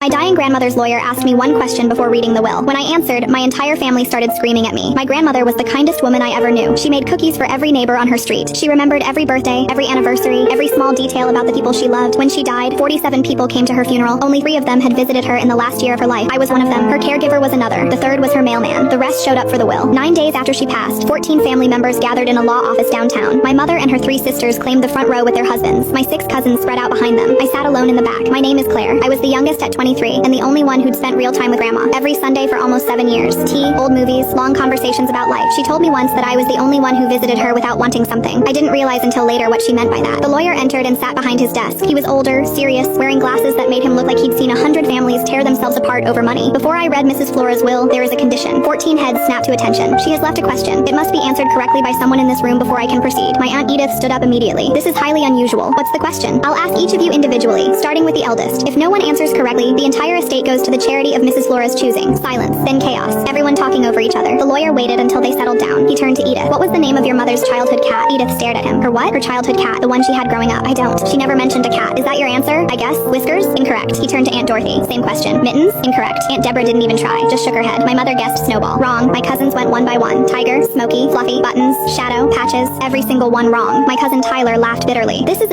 My dying grandmother's lawyer asked me one question before reading the will. When I answered, my entire family started screaming at me. My grandmother was the kindest woman I ever knew. She made cookies for every neighbor on her street. She remembered every birthday, every anniversary, every small detail about the people she loved. When she died, 47 people came to her funeral. Only 3 of them had visited her in the last year of her life. I was one of them. Her caregiver was another. The third was her mailman. The rest showed up for the will. 9 days after she passed, 14 family members gathered in a law office downtown. My mother and her 3 sisters claimed the front row with their husbands. My 6 cousins spread out behind them. I sat alone in the back. My name is Claire. I was the youngest at 23 and the only one who'd spent real time with grandma every Sunday for almost 7 years. Tea, old movies, long conversations about life. She told me once that I was the only one who visited her without wanting something. I didn't realize until later what she meant by that. The lawyer entered and sat behind his desk. He was older, serious, wearing glasses that made him look like he'd seen 100 families tear themselves apart over money. Before I read Mrs. Flora's will, there is a condition. 14 heads snapped to attention. She has left a question. It must be answered correctly by someone in this room before I can proceed. My Aunt Edith stood up immediately. This is highly unusual. What's the question? I'll ask each of you individually, starting with the eldest. If no one answers correctly, the entire estate goes to the charity of Mrs. Flora's choosing. Silence, then chaos. Everyone talking over each other. The lawyer waited until they settled down. He turned to Edith. What was the name of your mother's childhood cat? Edith stared at him. Her what? Her childhood cat, the one she had growing up. I don't. She never mentioned a cat. Is that your answer? I guess. Whiskers? Incorrect. He turned to Aunt Dorothy. Same question. Mittens? Incorrect. Aunt Deborah didn't even try. Just shook her head. My mother guessed Snowball. Wrong. My cousins went one by one. Tiger, Smokey, Fluffy, Buttons, Shadow, Patches. Every single one wrong. My cousin Tyler laughed bitterly. This is